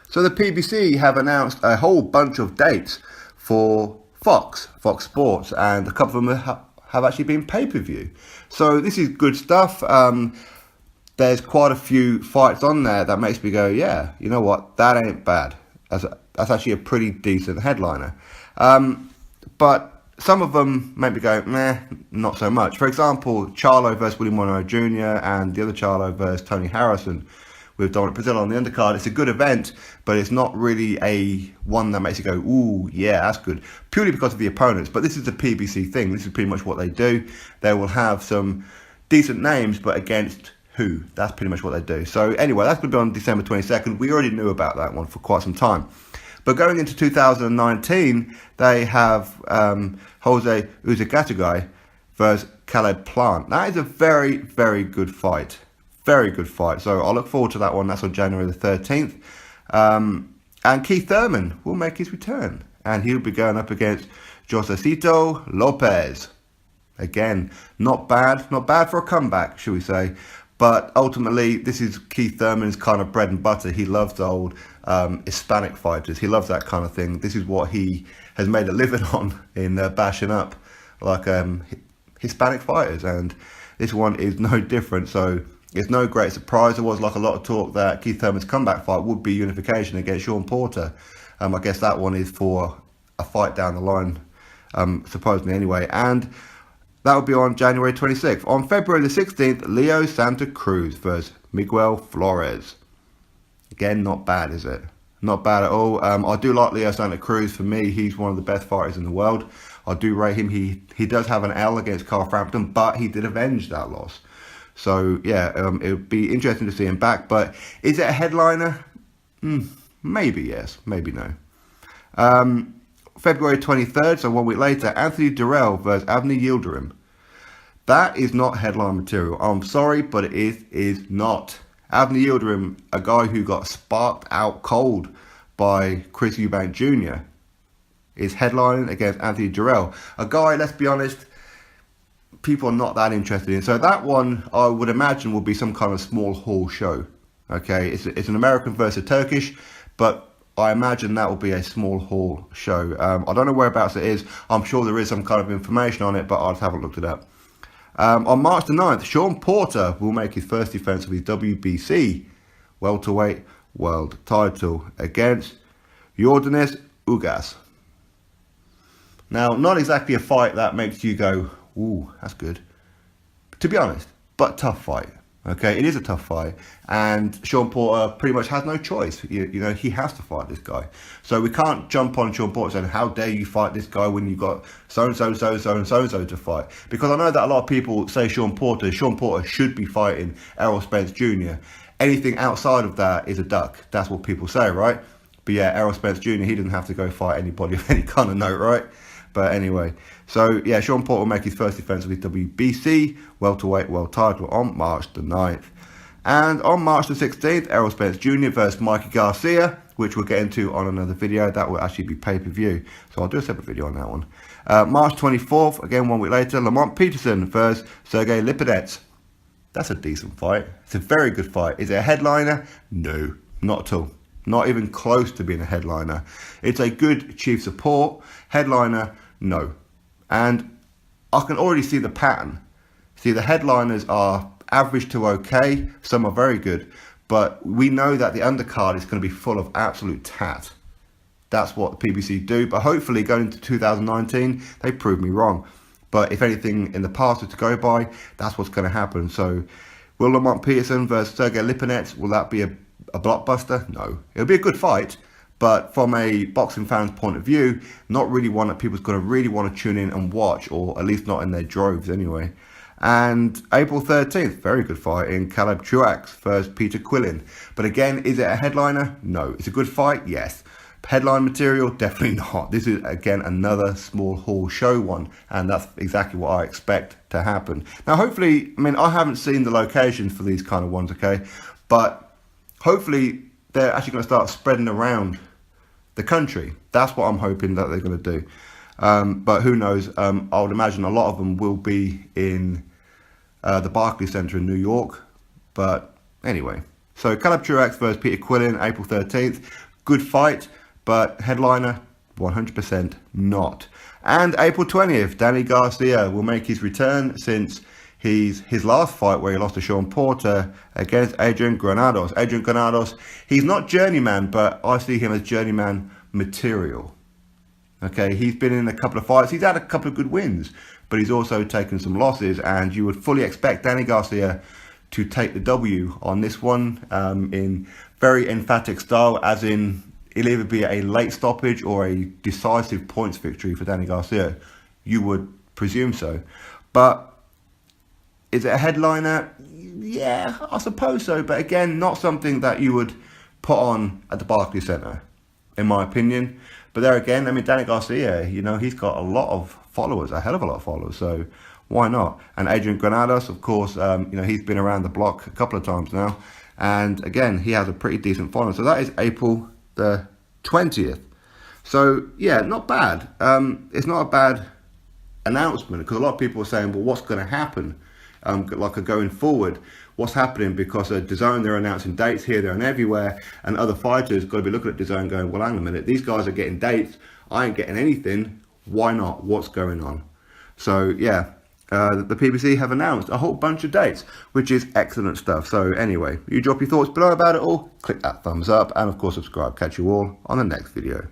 So the PBC have announced a whole bunch of dates for Fox Sports, and a couple of them have actually been pay-per-view. So this is good stuff. There's quite a few fights on there that makes me go, yeah, you know what, that ain't bad. That's actually a pretty decent headliner. But some of them make me go, meh, not so much. For example, Charlo versus William Monroe Jr. and the other Charlo versus Tony Harrison with Dominic Brazil on the undercard. It's a good event, but it's not really a one that makes you go, ooh, yeah, that's good, purely because of the opponents. But this is a PBC thing. This is pretty much what they do. They will have some decent names, but against who? That's pretty much what they do. So anyway, that's going to be on December 22nd. We already knew about that one for quite some time. But going into 2019, they have Jose Uzcategui versus Caleb Plant. That is a very, very good fight. Very good fight. So I look forward to that one. That's on January the 13th. And Keith Thurman will make his return. And he'll be going up against Josecito Lopez. Again, not bad. Not bad for a comeback, should we say. But ultimately, this is Keith Thurman's kind of bread and butter. He loves the old Hispanic fighters. He loves that kind of thing. This is what he has made a living on in bashing up like Hispanic fighters. And this one is no different. So it's no great surprise. There was like a lot of talk that Keith Thurman's comeback fight would be unification against Sean Porter. I guess that one is for a fight down the line, supposedly anyway. And that will be on January 26th. On February the 16th, Leo Santa Cruz versus Miguel Flores. Again, not bad, is it? Not bad at all. I do like Leo Santa Cruz. For me, he's one of the best fighters in the world. I do rate him. He does have an L against Carl Frampton, but he did avenge that loss. So, yeah, it would be interesting to see him back. But is it a headliner? Maybe yes, maybe no. February 23rd, so 1 week later, Anthony Durrell versus Avni Yildirim. That is not headline material. I'm sorry, but it is not. Avni Yildirim, a guy who got sparked out cold by Chris Eubank Jr., is headlining against Anthony Durrell. A guy, let's be honest, people are not that interested in. So that one, I would imagine, will be some kind of small hall show. Okay, it's an American versus Turkish, but I imagine that will be a small hall show. I don't know whereabouts it is. I'm sure there is some kind of information on it, but I just haven't looked it up. On March the 9th, Sean Porter will make his first defense of his WBC welterweight world title against Yordenis Ugas. Now, not exactly a fight that makes you go, ooh, that's good, to be honest, but tough fight. Okay, it is a tough fight, and Sean Porter pretty much has no choice. You know, he has to fight this guy. So we can't jump on Sean Porter saying, how dare you fight this guy when you've got so-and-so to fight. Because I know that a lot of people say Sean Porter should be fighting Errol Spence Jr. Anything outside of that is a duck. That's what people say, right? But yeah, Errol Spence Jr., he didn't have to go fight anybody of any kind of note, right? But anyway, so yeah, Sean Porter will make his first defense of his WBC welterweight world title on March the 9th. And on March the 16th, Errol Spence Jr. versus Mikey Garcia, which we'll get into on another video. That will actually be pay-per-view, so I'll do a separate video on that one. March 24th, again 1 week later, Lamont Peterson versus Sergey Lipinets. That's a decent fight. It's a very good fight. Is it a headliner? No, not at all. Not even close to being a headliner. It's a good chief support. Headliner, no. And I can already see the pattern. See, the headliners are average to okay. Some are very good. But we know that the undercard is going to be full of absolute tat. That's what PBC do. But hopefully going into 2019, they prove me wrong. But if anything in the past is to go by, that's what's going to happen. So will Lamont Peterson versus Sergey Lipinets, will that be a blockbuster? No. It'll be a good fight, but from a boxing fan's point of view, not really one that people's going to really want to tune in and watch, or at least not in their droves anyway. And April 13th, very good fight in Caleb Truax versus Peter Quillin. But again, is it a headliner? No. It's a good fight? Yes. Headline material? Definitely not. This is, again, another small hall show one, and that's exactly what I expect to happen. Now, hopefully, I mean, I haven't seen the locations for these kind of ones, okay? But hopefully, they're actually going to start spreading around the country. That's what I'm hoping that they're going to do. But who knows? I would imagine a lot of them will be in the Barclays Center in New York. But anyway, so Caleb Truax versus Peter Quillin, April 13th. good fight, but headliner, 100% not. And April 20th, Danny Garcia will make his return since his last fight where he lost to Sean Porter against Adrian Granados. Adrian Granados, he's not journeyman, but I see him as journeyman material. Okay, he's been in a couple of fights. He's had a couple of good wins, but he's also taken some losses, and you would fully expect Danny Garcia to take the W on this one in very emphatic style, as in it'll either be a late stoppage or a decisive points victory for Danny Garcia. You would presume so. But is it a headliner? Yeah, I suppose so. But again, not something that you would put on at the Barclays Center, in my opinion. But there again, I mean, Danny Garcia, you know, he's got a lot of followers, a hell of a lot of followers. So why not? And Adrian Granados, of course, you know, he's been around the block a couple of times now. And again, he has a pretty decent following. So that is April the 20th. So yeah, not bad. It's not a bad announcement, because a lot of people are saying, well, what's going to happen? Like going forward, what's happening? Because DAZN, they're announcing dates here, there and everywhere, and other fighters got to be looking at DAZN going, well, hang on a minute, these guys are getting dates, I ain't getting anything, why not? What's going on? So yeah, the PBC have announced a whole bunch of dates, which is excellent stuff. So anyway, you drop your thoughts below about it all, click that thumbs up, and of course subscribe. Catch you all on the next video.